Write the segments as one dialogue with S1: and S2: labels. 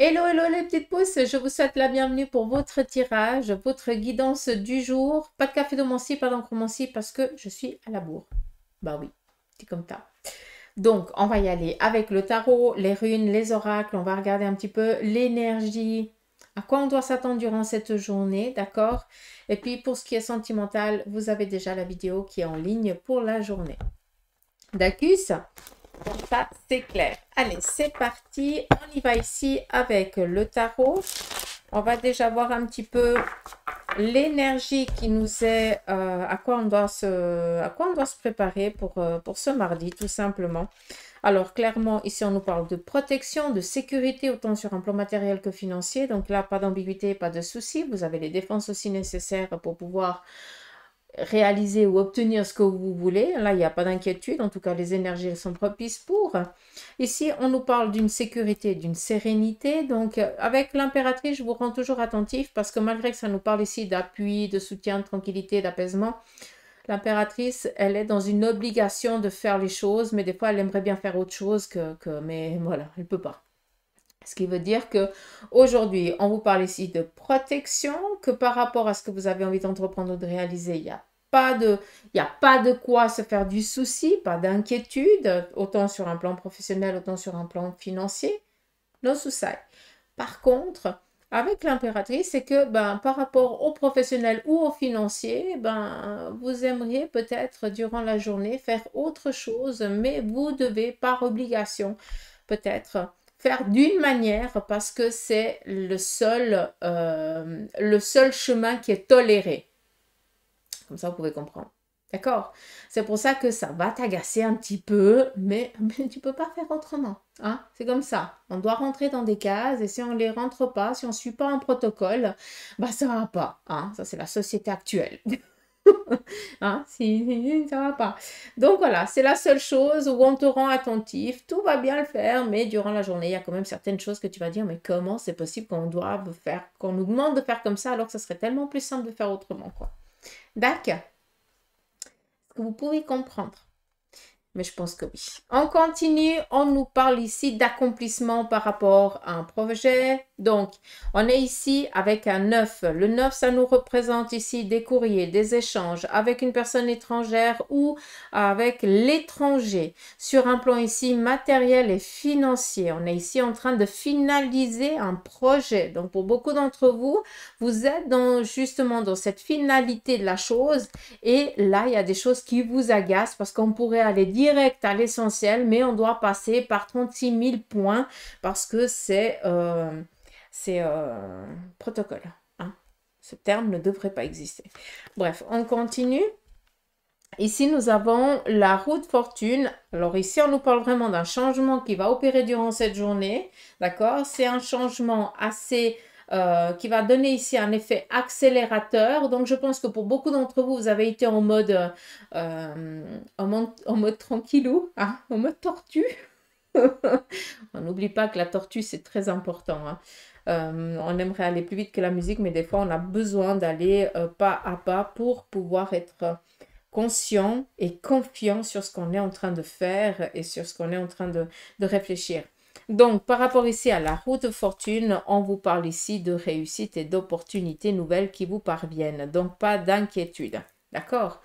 S1: Hello, hello les petites pousses, je vous souhaite la bienvenue pour votre tirage, votre guidance du jour. Pas de café de Mancy, pas d'encre parce que je suis à la bourre. Bah oui, c'est comme ça. Donc, on va y aller avec le tarot, les runes, les oracles. On va regarder un petit peu l'énergie, à quoi on doit s'attendre durant cette journée, d'accord? Et puis, pour ce qui est sentimental, vous avez déjà la vidéo qui est en ligne pour la journée. D'accord? Ça, c'est clair. Allez, c'est parti. On y va ici avec le tarot. On va déjà voir un petit peu l'énergie qui nous est, à quoi on doit se préparer pour ce mardi, tout simplement. Alors, clairement, ici, on nous parle de protection, de sécurité, autant sur un plan matériel que financier. Donc là, pas d'ambiguïté, pas de souci. Vous avez les défenses aussi nécessaires pour pouvoir réaliser ou obtenir ce que vous voulez. Là, il n'y a pas d'inquiétude. En tout cas, les énergies sont propices pour. Ici, on nous parle d'une sécurité, d'une sérénité. Donc, avec l'impératrice, je vous rends toujours attentif parce que malgré que ça nous parle ici d'appui, de soutien, de tranquillité, d'apaisement, l'impératrice, elle est dans une obligation de faire les choses, mais des fois, elle aimerait bien faire autre chose mais voilà, elle ne peut pas. Ce qui veut dire que aujourd'hui, on vous parle ici de protection, que par rapport à ce que vous avez envie d'entreprendre ou de réaliser, il n'y a pas de quoi se faire du souci, pas d'inquiétude, autant sur un plan professionnel, autant sur un plan financier. No souci. Par contre, avec l'impératrice, c'est que par rapport au professionnel ou au financier, vous aimeriez peut-être durant la journée faire autre chose, mais vous devez par obligation peut-être faire d'une manière parce que c'est le seul chemin qui est toléré. Comme ça, vous pouvez comprendre. D'accord? C'est pour ça que ça va t'agacer un petit peu, mais tu ne peux pas faire autrement. Hein? C'est comme ça. On doit rentrer dans des cases et si on ne les rentre pas, si on ne suit pas un protocole, ça ne va pas. Hein? Ça, c'est la société actuelle. Hein? Si, ça va pas. Donc voilà, c'est la seule chose où on te rend attentif. Tout va bien le faire, mais durant la journée, il y a quand même certaines choses que tu vas dire, mais comment c'est possible qu'on doive faire, qu'on nous demande de faire comme ça alors que ça serait tellement plus simple de faire autrement, quoi. D'accord? Est-ce que vous pouvez comprendre? Mais je pense que oui. On continue, on nous parle ici d'accomplissement par rapport à un projet. Donc, on est ici avec un 9. Le 9, ça nous représente ici des courriers, des échanges avec une personne étrangère ou avec l'étranger. Sur un plan ici matériel et financier, on est ici en train de finaliser un projet. Donc, pour beaucoup d'entre vous, vous êtes justement dans cette finalité de la chose. Et là, il y a des choses qui vous agacent parce qu'on pourrait aller direct à l'essentiel, mais on doit passer par 36 000 points parce que c'est protocole. Hein. Ce terme ne devrait pas exister. Bref, on continue. Ici, nous avons la roue de fortune. Alors ici, on nous parle vraiment d'un changement qui va opérer durant cette journée. D'accord? C'est un changement assez... qui va donner ici un effet accélérateur. Donc, je pense que pour beaucoup d'entre vous, vous avez été en mode tranquillou, hein, en mode tortue. On n'oublie pas que la tortue, c'est très important. Hein. On aimerait aller plus vite que la musique, mais des fois, on a besoin d'aller pas à pas pour pouvoir être conscient et confiant sur ce qu'on est en train de faire et sur ce qu'on est en train de réfléchir. Donc, par rapport ici à la roue de fortune, on vous parle ici de réussite et d'opportunités nouvelles qui vous parviennent. Donc, pas d'inquiétude. D'accord?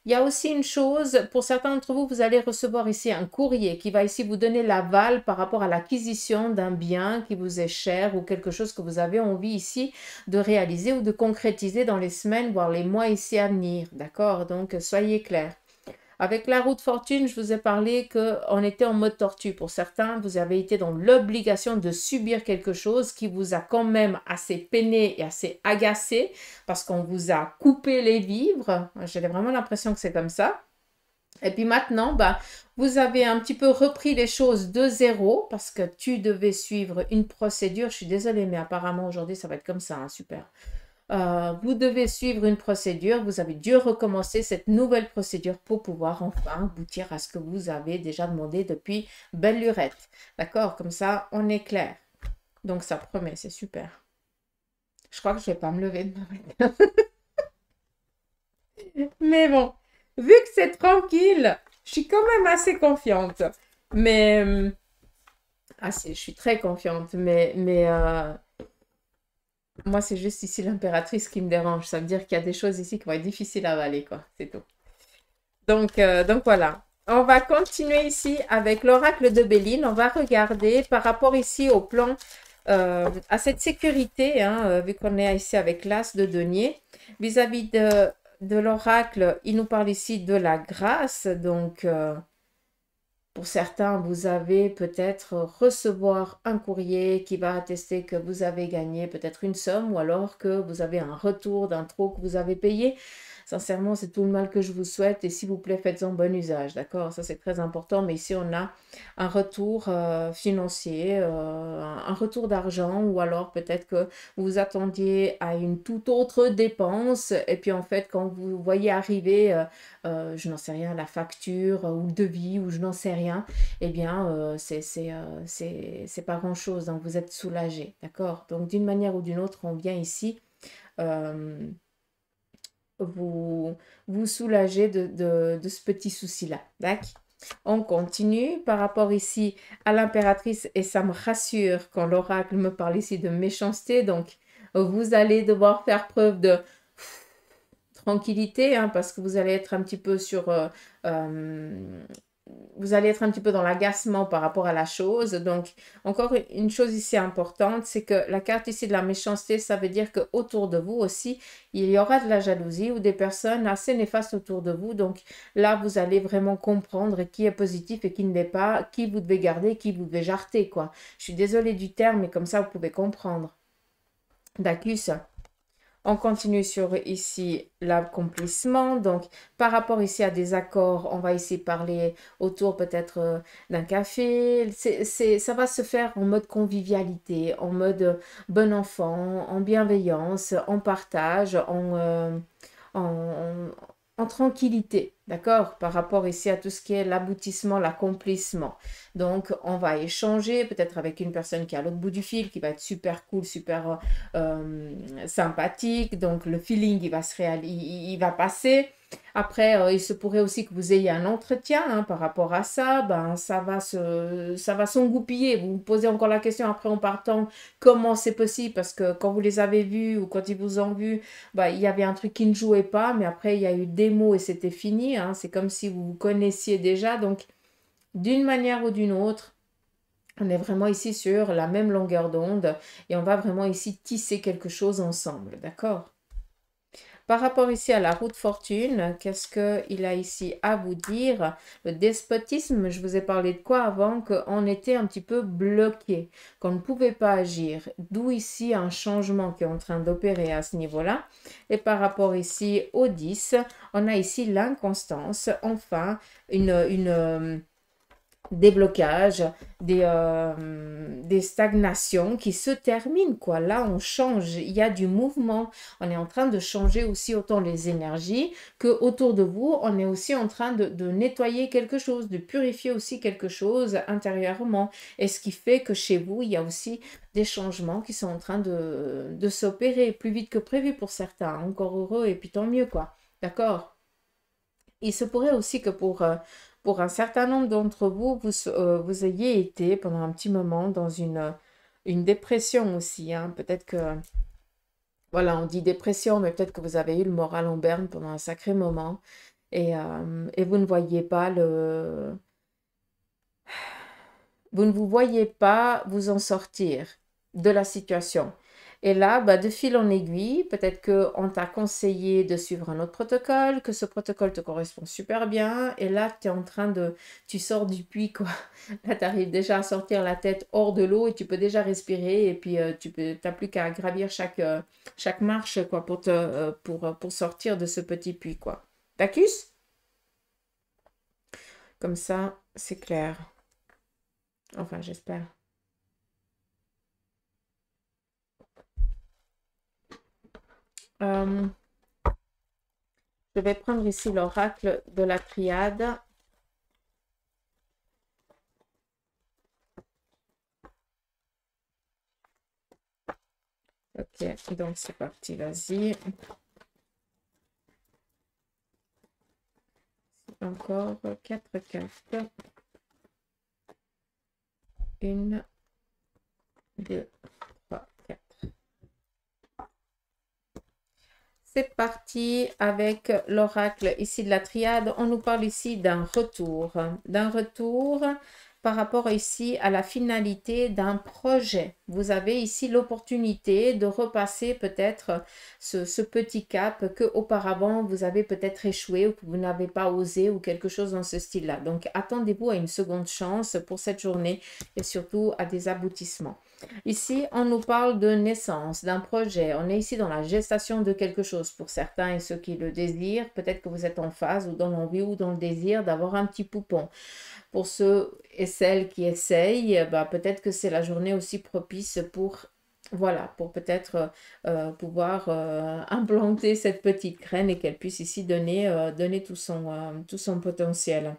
S1: Il y a aussi une chose, pour certains d'entre vous, vous allez recevoir ici un courrier qui va ici vous donner l'aval par rapport à l'acquisition d'un bien qui vous est cher ou quelque chose que vous avez envie ici de réaliser ou de concrétiser dans les semaines, voire les mois ici à venir. D'accord? Donc, soyez clairs. Avec la roue de fortune, je vous ai parlé qu'on était en mode tortue. Pour certains, vous avez été dans l'obligation de subir quelque chose qui vous a quand même assez peiné et assez agacé parce qu'on vous a coupé les vivres. J'ai vraiment l'impression que c'est comme ça. Et puis maintenant, vous avez un petit peu repris les choses de zéro parce que tu devais suivre une procédure. Je suis désolée, mais apparemment aujourd'hui, ça va être comme ça. Hein, super. Vous devez suivre une procédure, vous avez dû recommencer cette nouvelle procédure pour pouvoir enfin aboutir à ce que vous avez déjà demandé depuis belle lurette. D'accord? Comme ça, on est clair. Donc, ça promet, c'est super. Je crois que je ne vais pas me lever demain matin. Mais bon, vu que c'est tranquille, je suis quand même assez confiante. Mais Ah, je suis très confiante, mais moi, c'est juste ici l'impératrice qui me dérange. Ça veut dire qu'il y a des choses ici qui vont être difficiles à avaler, quoi. C'est tout. Donc voilà. On va continuer ici avec l'oracle de Béline. On va regarder par rapport ici au plan, à cette sécurité, hein, vu qu'on est ici avec l'as de denier. Vis-à-vis de l'oracle, il nous parle ici de la grâce. Donc, pour certains, vous avez peut-être recevoir un courrier qui va attester que vous avez gagné peut-être une somme ou alors que vous avez un retour d'un trop que vous avez payé. Sincèrement, c'est tout le mal que je vous souhaite et s'il vous plaît, faites-en bon usage, d'accord? Ça, c'est très important, mais ici, on a un retour financier, un retour d'argent ou alors peut-être que vous vous attendiez à une toute autre dépense et puis en fait, quand vous voyez arriver je n'en sais rien, la facture ou le devis ou je n'en sais rien, eh bien, c'est pas grand-chose. Donc, vous êtes soulagé, d'accord? Donc, d'une manière ou d'une autre, on vient ici euh, vous, vous soulager de ce petit souci-là, d'accord? On continue par rapport ici à l'impératrice et ça me rassure quand l'oracle me parle ici de méchanceté. Donc, vous allez devoir faire preuve de tranquillité, hein, parce que vous allez être un petit peu euh, vous allez être un petit peu dans l'agacement par rapport à la chose. Donc, encore une chose ici importante, c'est que la carte ici de la méchanceté, ça veut dire que autour de vous aussi, il y aura de la jalousie ou des personnes assez néfastes autour de vous. Donc, là, vous allez vraiment comprendre qui est positif et qui ne l'est pas, qui vous devez garder, qui vous devez jarter, quoi. Je suis désolée du terme, mais comme ça, vous pouvez comprendre. Dacus. On continue sur ici l'accomplissement. Donc, par rapport ici à des accords, on va ici parler autour peut-être d'un café. Ça va se faire en mode convivialité, en mode bon enfant, en bienveillance, en partage, en, en tranquillité, d'accord? Par rapport ici à tout ce qui est l'aboutissement, l'accomplissement. Donc, on va échanger peut-être avec une personne qui est à l'autre bout du fil, qui va être super cool, super sympathique. Donc, le feeling, il va passer. Après, il se pourrait aussi que vous ayez un entretien hein, par rapport à ça. Ben, ça va s'engoupiller. Vous vous posez encore la question après en partant, comment c'est possible? Parce que quand vous les avez vus ou quand ils vous ont vu, bah, il y avait un truc qui ne jouait pas, mais après, il y a eu des mots et c'était fini. Hein. C'est comme si vous vous connaissiez déjà. Donc, d'une manière ou d'une autre, on est vraiment ici sur la même longueur d'onde et on va vraiment ici tisser quelque chose ensemble. D'accord? Par rapport ici à la roue de fortune, qu'est-ce qu'il a ici à vous dire? Le despotisme, je vous ai parlé de quoi avant? Qu'on était un petit peu bloqué, qu'on ne pouvait pas agir. D'où ici un changement qui est en train d'opérer à ce niveau-là. Et par rapport ici au 10, on a ici l'inconstance. Enfin, des blocages, des stagnations qui se terminent, quoi. Là, on change, il y a du mouvement. On est en train de changer aussi autant les énergies que autour de vous, on est aussi en train de nettoyer quelque chose, de purifier aussi quelque chose intérieurement. Et ce qui fait que chez vous, il y a aussi des changements qui sont en train de s'opérer plus vite que prévu pour certains. Encore heureux et puis tant mieux, quoi. D'accord? Il se pourrait aussi que pour un certain nombre d'entre vous, vous ayez été pendant un petit moment dans une dépression aussi. Hein. Peut-être que, voilà, on dit dépression, mais peut-être que vous avez eu le moral en berne pendant un sacré moment et vous ne voyez pas vous ne vous voyez pas vous en sortir de la situation. Et là, bah, de fil en aiguille, peut-être qu'on t'a conseillé de suivre un autre protocole, que ce protocole te correspond super bien, et là, tu es en train de... Tu sors du puits, quoi. Là, tu arrives déjà à sortir la tête hors de l'eau et tu peux déjà respirer, et puis tu n'as plus qu'à gravir chaque marche, quoi, pour sortir de ce petit puits, quoi. Tacus? Comme ça, c'est clair. Enfin, j'espère. Euh, Je vais prendre ici l'oracle de la triade. Ok, donc c'est parti, vas-y. Encore 4 cartes. 1, 2, 3, 4. C'est parti avec l'oracle ici de la triade. On nous parle ici d'un retour par rapport ici à la finalité d'un projet. Vous avez ici l'opportunité de repasser peut-être ce petit cap que auparavant vous avez peut-être échoué ou que vous n'avez pas osé ou quelque chose dans ce style-là. Donc attendez-vous à une seconde chance pour cette journée et surtout à des aboutissements. Ici, on nous parle de naissance, d'un projet. On est ici dans la gestation de quelque chose pour certains et ceux qui le désirent. Peut-être que vous êtes en phase ou dans l'envie ou dans le désir d'avoir un petit poupon. Pour ceux et celles qui essayent, bah, peut-être que c'est la journée aussi propice pour, voilà, pour peut-être pouvoir implanter cette petite graine et qu'elle puisse ici donner tout son potentiel.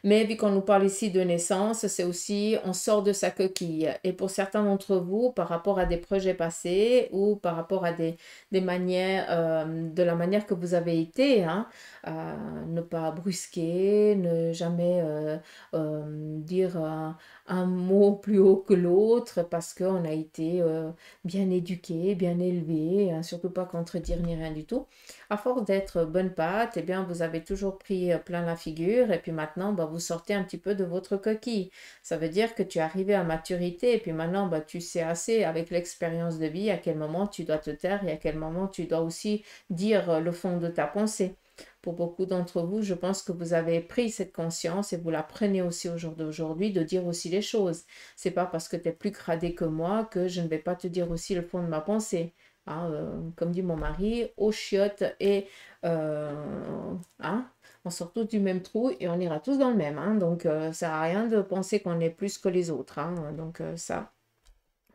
S1: Mais vu qu'on nous parle ici de naissance, c'est aussi, on sort de sa coquille. Et pour certains d'entre vous, par rapport à des projets passés ou par rapport à des manières, de la manière que vous avez été, hein, ne pas brusquer, ne jamais dire un mot plus haut que l'autre parce qu'on a été bien éduqué, bien élevé, hein, surtout pas contredire ni rien du tout. À force d'être bonne pâte, eh bien, vous avez toujours pris plein la figure et puis maintenant, bah, vous sortez un petit peu de votre coquille. Ça veut dire que tu es arrivé à maturité et puis maintenant, bah, tu sais assez avec l'expérience de vie à quel moment tu dois te taire et à quel moment tu dois aussi dire le fond de ta pensée. Pour beaucoup d'entre vous, je pense que vous avez pris cette conscience et vous la prenez aussi au jour d'aujourd'hui de dire aussi les choses. C'est pas parce que tu es plus gradé que moi que je ne vais pas te dire aussi le fond de ma pensée. Hein, comme dit mon mari, aux chiottes et hein, on sort tous du même trou et on ira tous dans le même. Hein, donc ça sert à rien de penser qu'on est plus que les autres. Hein, donc ça.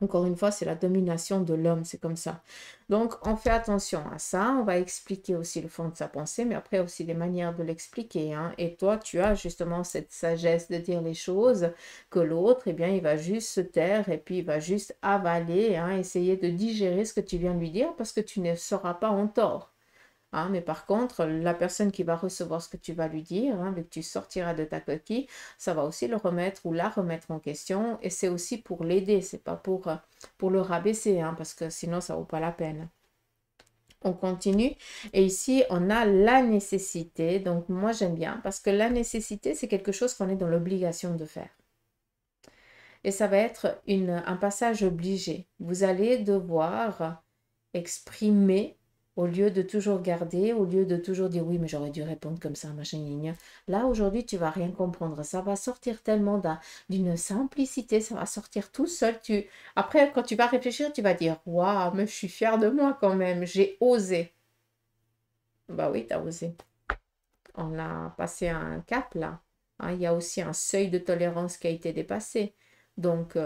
S1: Encore une fois, c'est la domination de l'homme, c'est comme ça. Donc, on fait attention à ça. On va expliquer aussi le fond de sa pensée, mais après aussi les manières de l'expliquer. Hein. Et toi, tu as justement cette sagesse de dire les choses que l'autre, eh bien, il va juste se taire et puis il va juste avaler, hein, essayer de digérer ce que tu viens de lui dire parce que tu ne seras pas en tort. Hein, mais par contre, la personne qui va recevoir ce que tu vas lui dire, hein, vu que tu sortiras de ta coquille, ça va aussi le remettre ou la remettre en question. Et c'est aussi pour l'aider, c'est pas pour le rabaisser, hein, parce que sinon ça vaut pas la peine. On continue. Et ici, on a la nécessité. Donc moi, j'aime bien parce que la nécessité, c'est quelque chose qu'on est dans l'obligation de faire. Et ça va être un passage obligé. Vous allez devoir exprimer au lieu de toujours garder, au lieu de toujours dire oui, mais j'aurais dû répondre comme ça, machin, gna. Là, aujourd'hui, tu vas rien comprendre. Ça va sortir tellement d'une simplicité, ça va sortir tout seul. Après, quand tu vas réfléchir, tu vas dire waouh, mais je suis fière de moi quand même, j'ai osé. Bah oui, tu as osé. On a passé un cap là. Hein, il y a aussi un seuil de tolérance qui a été dépassé. Donc,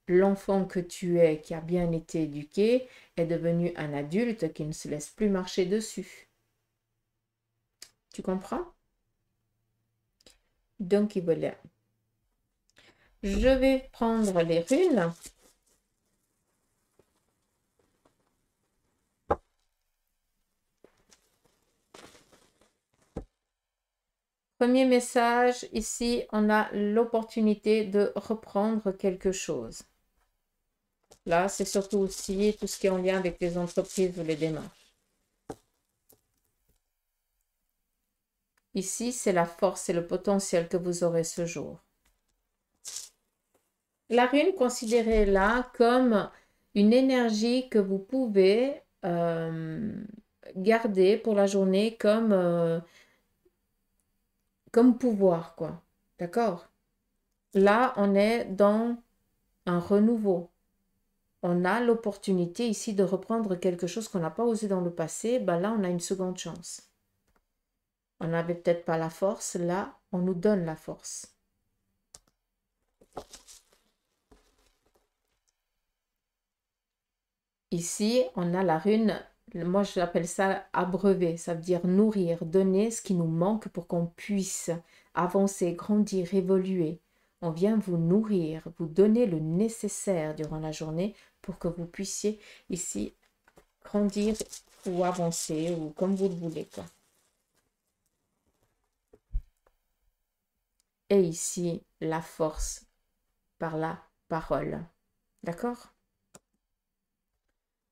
S1: l'enfant que tu es, qui a bien été éduqué, est devenu un adulte qui ne se laisse plus marcher dessus. Tu comprends? Donc, voilà. Je vais prendre les runes. Premier message, ici, on a l'opportunité de reprendre quelque chose. Là, c'est surtout aussi tout ce qui est en lien avec les entreprises ou les démarches. Ici, c'est la force et le potentiel que vous aurez ce jour. La rune, considérez-la comme une énergie que vous pouvez garder pour la journée comme pouvoir, quoi. D'accord? Là, on est dans un renouveau. On a l'opportunité ici de reprendre quelque chose qu'on n'a pas osé dans le passé. Ben là, on a une seconde chance. On n'avait peut-être pas la force. Là, on nous donne la force. Ici, on a la rune, moi j'appelle ça abreuver, ça veut dire nourrir, donner ce qui nous manque pour qu'on puisse avancer, grandir, évoluer. On vient vous nourrir, vous donner le nécessaire durant la journée pour que vous puissiez ici grandir ou avancer ou comme vous le voulez, quoi. Et ici, la force par la parole. D'accord?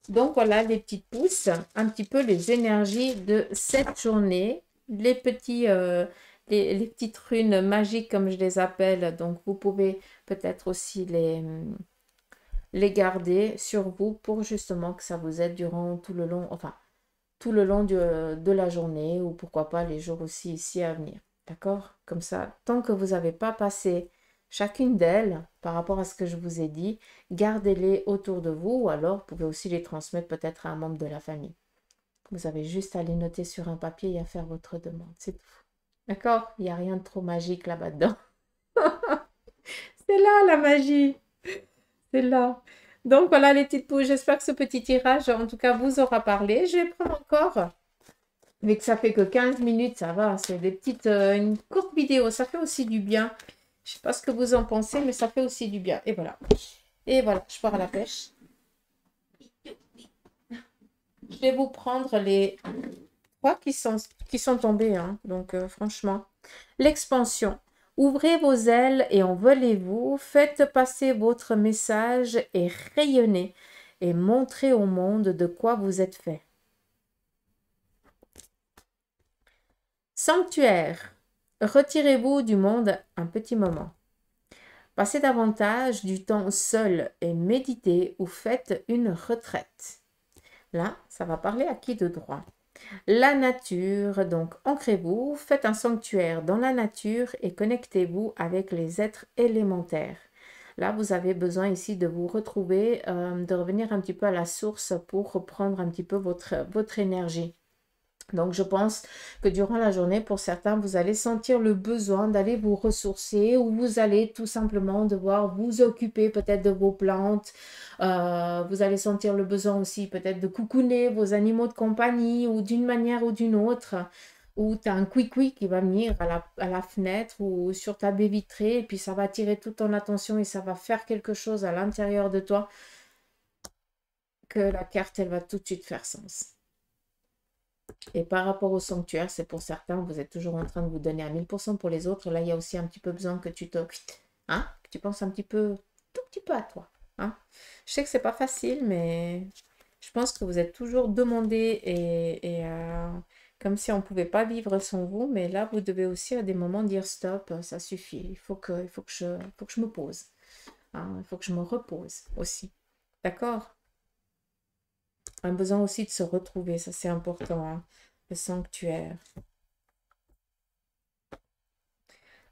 S1: Donc voilà les petites pousses, un petit peu les énergies de cette journée, les petits, les petites runes magiques comme je les appelle. Donc vous pouvez peut-être aussi les garder sur vous pour justement que ça vous aide durant tout le long, enfin tout le long de la journée ou pourquoi pas les jours aussi ici à venir. D'accord? Comme ça, tant que vous n'avez pas passé chacune d'elles par rapport à ce que je vous ai dit, gardez-les autour de vous ou alors vous pouvez aussi les transmettre peut-être à un membre de la famille. Vous avez juste à les noter sur un papier et à faire votre demande. C'est tout. D'accord? Il n'y a rien de trop magique là-bas dedans. C'est là la magie. C'est là. Donc voilà les petites poules. J'espère que ce petit tirage, en tout cas, vous aura parlé. Je vais prendre encore. Mais que ça fait que 15 minutes, ça va. C'est des petites, une courte vidéo. Ça fait aussi du bien. Je sais pas ce que vous en pensez, mais ça fait aussi du bien. Et voilà. Et voilà, je pars à la pêche. Je vais vous prendre les trois qui sont tombés. Hein. Donc, franchement. L'expansion. Ouvrez vos ailes et envolez-vous. Faites passer votre message et rayonnez. Et montrez au monde de quoi vous êtes fait. Sanctuaire. Retirez-vous du monde un petit moment. Passez davantage du temps seul et méditez ou faites une retraite. Là, ça va parler à qui de droit. La nature, donc ancrez-vous, faites un sanctuaire dans la nature et connectez-vous avec les êtres élémentaires. Là, vous avez besoin ici de vous retrouver, de revenir un petit peu à la source pour reprendre un petit peu votre énergie. Donc, je pense que durant la journée, pour certains, vous allez sentir le besoin d'aller vous ressourcer ou vous allez tout simplement devoir vous occuper peut-être de vos plantes. Vous allez sentir le besoin aussi peut-être de coucouner vos animaux de compagnie ou d'une manière ou d'une autre. Ou tu as un cuicui qui va venir à la fenêtre ou sur ta baie vitrée et puis ça va attirer toute ton attention et ça va faire quelque chose à l'intérieur de toi que la carte, elle va tout de suite faire sens. Et par rapport au sanctuaire, c'est pour certains, vous êtes toujours en train de vous donner à 1000% pour les autres. Là, il y a aussi un petit peu besoin que que tu penses un petit peu, tout petit peu à toi. Hein. Je sais que c'est pas facile, mais je pense que vous êtes toujours demandé comme si on ne pouvait pas vivre sans vous. Mais là, vous devez aussi à des moments dire stop, ça suffit. Il faut que je me pose. Hein. Il faut que je me repose aussi. D'accord? Un besoin aussi de se retrouver, ça c'est important. Hein. Le sanctuaire.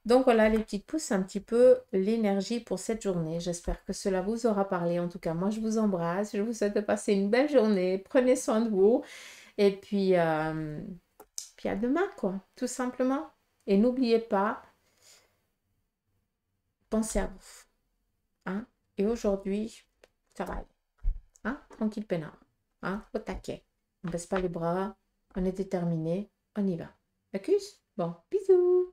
S1: Donc voilà les petites pouces, un petit peu l'énergie pour cette journée. J'espère que cela vous aura parlé. En tout cas, moi je vous embrasse. Je vous souhaite de passer une belle journée. Prenez soin de vous. Et puis à demain, quoi, tout simplement. Et n'oubliez pas, pensez à vous. Hein? Et aujourd'hui, ça va aller. Hein? Tranquille, peinard. Hein? Au taquet. On ne baisse pas les bras. On est déterminé. On y va. D'accord? Bon, bisous.